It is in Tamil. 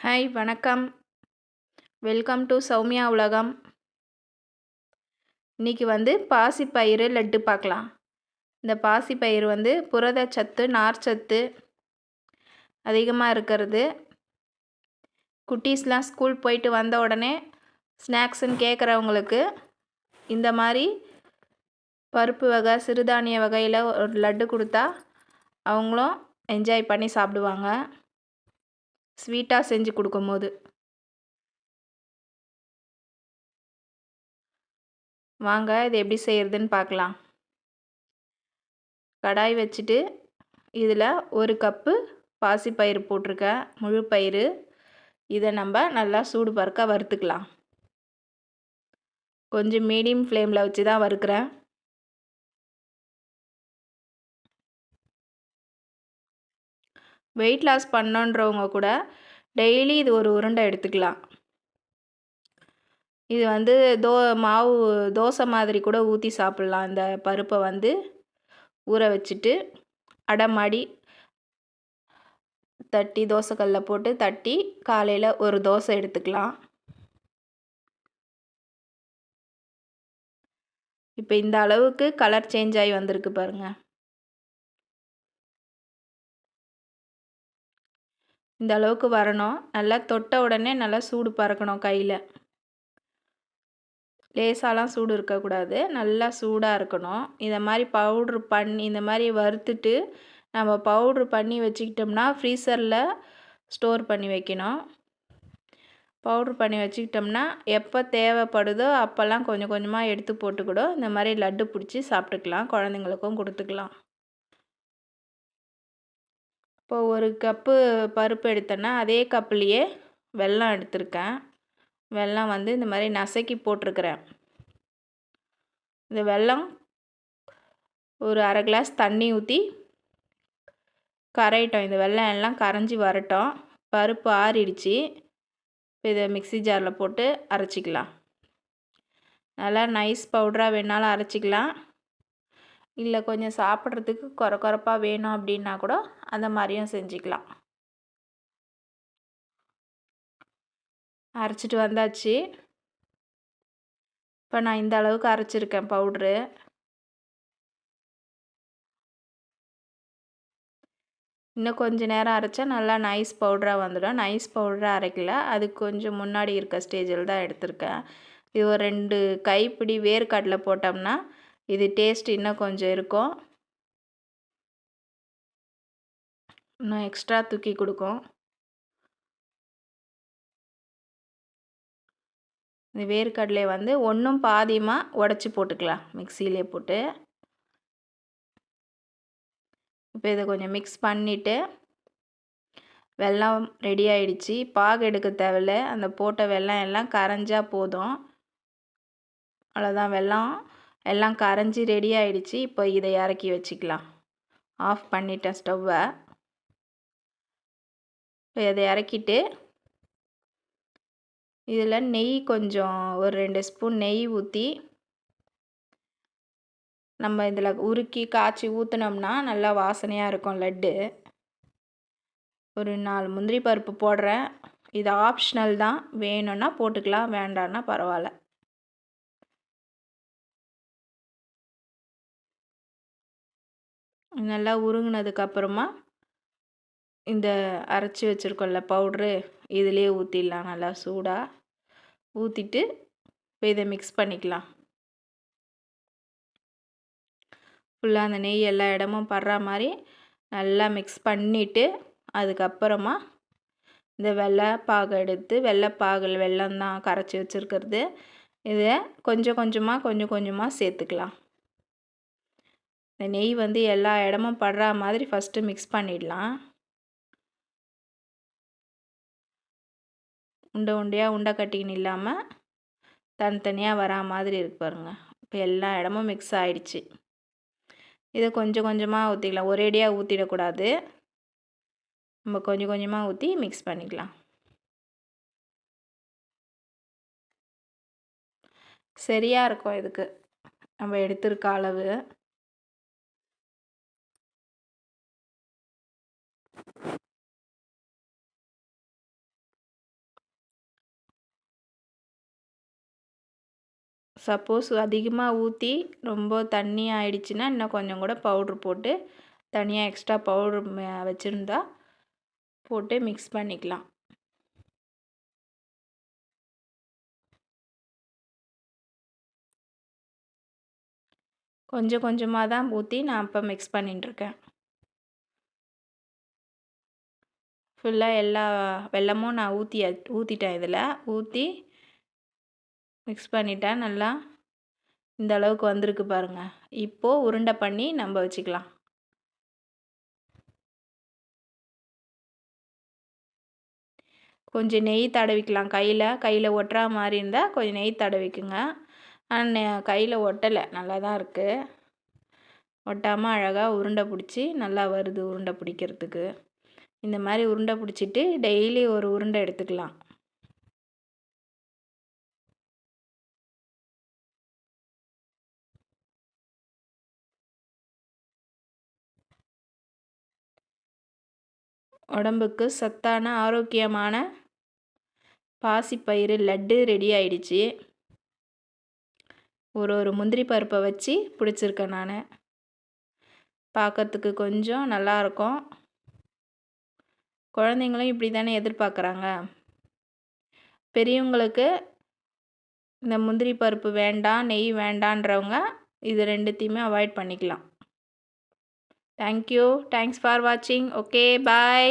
ஹாய் வணக்கம். வெல்கம் டு சௌமியா உலகம். இன்றைக்கி பாசிப்பயிறு லட்டு பார்க்கலாம். இந்த பாசிப்பயிறு புரதச்சத்து, நார்ச்சத்து அதிகமாக இருக்கிறது. குட்டீஸ்லாம் ஸ்கூல் போயிட்டு வந்த உடனே ஸ்நாக்ஸுன்னு கேட்குறவங்களுக்கு இந்த மாதிரி பருப்பு வகை, சிறுதானிய வகையில் ஒரு லட்டு கொடுத்தா அவங்களும் என்ஜாய் பண்ணி சாப்பிடுவாங்க. ஸ்வீட்டாக செஞ்சு கொடுக்கும்போது. வாங்க இது எப்படி செய்கிறதுன்னு பார்க்கலாம். கடாய் வச்சுட்டு இதில் 1 கப்பு பாசிப்பயிறு போட்டிருக்கேன், முழு பயிறு. இதை நம்ம நல்லா சூடு பறக்க வறுத்துக்கலாம். கொஞ்சம் மீடியம் ஃப்ளேமில் வச்சு தான் வறுக்கிறேன். வெயிட் லாஸ் பண்ணன்றவங்க கூட டெய்லி இது ஒரு உருண்டை எடுத்துக்கலாம். இது மாவு தோசை மாதிரி கூட ஊற்றி சாப்பிட்லாம். இந்த பருப்பை ஊற வச்சுட்டு அடை மாதிரி தட்டி தோசைக்கல்லில் போட்டு தட்டி காலையில் ஒரு தோசை எடுத்துக்கலாம். இப்போ இந்த அளவுக்கு கலர் சேஞ்ச் ஆகி வந்திருக்கு பாருங்கள். இந்த அளவுக்கு வரணும். நல்லா தொட்ட உடனே நல்லா சூடு பறக்கணும் கையில். லேசாலாம் சூடு இருக்கக்கூடாது, நல்லா சூடாக இருக்கணும். இதை மாதிரி பவுட்ரு பண்ணி இந்த மாதிரி வறுத்துட்டு நம்ம பவுட்ரு பண்ணி வச்சுக்கிட்டோம்னா ஃப்ரீசரில் ஸ்டோர் பண்ணி வைக்கணும். பவுட்ரு பண்ணி வச்சுக்கிட்டோம்னா எப்போ தேவைப்படுதோ அப்போல்லாம் கொஞ்சம் கொஞ்சமாக எடுத்து போட்டு கூட இந்த மாதிரி லட்டு பிடிச்சி சாப்பிட்டுக்கலாம். குழந்தைங்களுக்கும் கொடுத்துக்கலாம். இப்போ 1 கப்பு பருப்பு எடுத்தேன்னா அதே கப்புலேயே வெல்லம் எடுத்திருக்கேன். வெல்லம் இந்த மாதிரி நசுக்கி போட்டிருக்கிறேன். இந்த வெல்லம் ஒரு 1/2 கிளாஸ் தண்ணி ஊற்றி கரையட்டும். இந்த வெல்லம் எல்லாம் கரைஞ்சி வரட்டும். பருப்பு ஆறிடுச்சு. இதை மிக்ஸி ஜாரில் போட்டு அரைச்சிக்கலாம். நல்லா நைஸ் பவுடராக வேணாலும் அரைச்சிக்கலாம். இல்லை கொஞ்சம் சாப்பிட்றதுக்கு கொரப்பாக வேணும் அப்படின்னா கூட அந்த மாதிரியும் செஞ்சுக்கலாம். அரைச்சிட்டு வந்தாச்சு. இப்போ நான் இந்த அளவுக்கு அரைச்சிருக்கேன் பவுட்ரு. இன்னும் கொஞ்சம் நேரம் அரைச்சா நல்லா நைஸ் பவுடராக வந்துடும். நைஸ் பவுடராக அரைக்கல, அது கொஞ்சம் முன்னாடி இருக்க ஸ்டேஜில் தான் எடுத்திருக்கேன். இது ஒரு 2 கைப்பிடி வேர்க்கடலை போட்டோம்னா இது டேஸ்ட் இன்னும் கொஞ்சம் இருக்கும், இன்னும் எக்ஸ்ட்ரா தூக்கி கொடுக்கும். இந்த வேர்க்கடலை ஒன்றும் பாதியமாக உடச்சி போட்டுக்கலாம் மிக்சியிலே போட்டு. இப்போ இதை கொஞ்சம் மிக்ஸ் பண்ணிவிட்டு வெல்லம் ரெடி ஆகிடுச்சு. பாகு எடுக்க தேவையில்ல, அந்த போட்ட வெல்லம் எல்லாம் கரைஞ்சா போதும். அவ்வளோதான், வெல்லம் எல்லாம் கரைஞ்சி ரெடி ஆகிடுச்சு. இப்போ இதை இறக்கி வச்சுக்கலாம். ஆஃப் பண்ணிட்டேன் ஸ்டவ்வை. இப்போ இதை இறக்கிட்டு இதில் நெய் கொஞ்சம் ஒரு 2 ஸ்பூன் நெய் ஊற்றி நம்ம இதில் உருக்கி காய்ச்சி ஊற்றினோம்னா நல்லா வாசனையாக இருக்கும் லட்டு. ஒரு 4 முந்திரி பருப்பு போடுறேன். இது ஆப்ஷனல் தான், வேணும்னா போட்டுக்கலாம், வேண்டான்னா பரவாயில்ல. நல்லா உருங்கினதுக்கப்புறமா இந்த அரைச்சி வச்சுருக்கோம்ல பவுட்ரு, இதிலே ஊற்றிடலாம். நல்லா சூடாக ஊற்றிட்டு இப்போ இதை மிக்ஸ் பண்ணிக்கலாம். ஃபுல்லாக அந்த நெய் எல்லா இடமும் படுற மாதிரி நல்லா மிக்ஸ் பண்ணிவிட்டு அதுக்கப்புறமா இந்த வெள்ளைப்பாகு எடுத்து, வெள்ளைப்பாகு வெல்லம் தான் கரைச்சி வச்சுருக்கிறது, இதை கொஞ்சம் கொஞ்சமாக சேர்த்துக்கலாம். இந்த நெய் எல்லா இடமும் படுற மாதிரி ஃபஸ்ட்டு மிக்ஸ் பண்ணிடலாம். உண்டை கட்டின்னு இல்லாமல் தனித்தனியாக வரா மாதிரி இருக்கு பாருங்கள். இப்போ எல்லா இடமும் மிக்ஸ் ஆகிடுச்சு. இதை கொஞ்சம் கொஞ்சமாக ஊற்றிக்கலாம், ஒரேடியாக ஊற்றிடக்கூடாது. நம்ம கொஞ்சம் கொஞ்சமாக ஊற்றி மிக்ஸ் பண்ணிக்கலாம். சரியாக இருக்கும் இதுக்கு நம்ம எடுத்திருக்க அளவு. சப்போஸ் அதிகமாக ஊற்றி ரொம்ப தண்ணி ஆயிடுச்சுன்னா இன்னும் கொஞ்சம் கூட பவுட்ரு போட்டு தனியாக எக்ஸ்ட்ரா பவுட்ரு வச்சுருந்தா போட்டு மிக்ஸ் பண்ணிக்கலாம். கொஞ்சம் கொஞ்சமாக தான் ஊற்றி நான் இப்போ மிக்ஸ் பண்ணிட்டுருக்கேன். ஃபுல்லாக எல்லா வெல்லமும் நான் ஊற்றிட்டேன். இதில் ஊற்றி மிக்ஸ் பண்ணிட்டேன். நல்லா இந்த அளவுக்கு வந்திருக்கு பாருங்கள். இப்போது உருண்டை பண்ணி நம்ம வச்சுக்கலாம். கொஞ்சம் நெய் தடவிக்கலாம். கையில் ஒட்டுறா மாதிரி இருந்தால் கொஞ்சம் நெய் தடவிக்குங்க. ஆனால் கையில் ஒட்டலை, நல்லா தான் இருக்குது. ஒட்டாமல் அழகாக உருண்டை பிடிச்சி நல்லா வருது. உருண்டை பிடிக்கிறதுக்கு இந்த மாதிரி உருண்டை பிடிச்சிட்டு டெய்லி ஒரு உருண்டை எடுத்துக்கலாம். உடம்புக்கு சத்தான ஆரோக்கியமான பாசிப்பயிறு லட்டு ரெடி ஆயிடுச்சு. ஒரு முந்திரி பருப்பை வச்சு பிடிச்சிருக்கேன் நான். பார்க்கறதுக்கு கொஞ்சம் நல்லாயிருக்கும். குழந்தைங்களும் இப்படி தானே எதிர்பார்க்குறாங்க. பெரியவங்களுக்கு இந்த முந்திரி பருப்பு வேண்டாம், நெய் வேண்டான்றவங்க இது ரெண்டுத்தையுமே அவாய்ட் பண்ணிக்கலாம். தேங்க்யூ. தேங்க்ஸ் ஃபார் வாட்சிங். ஓகே, பாய்.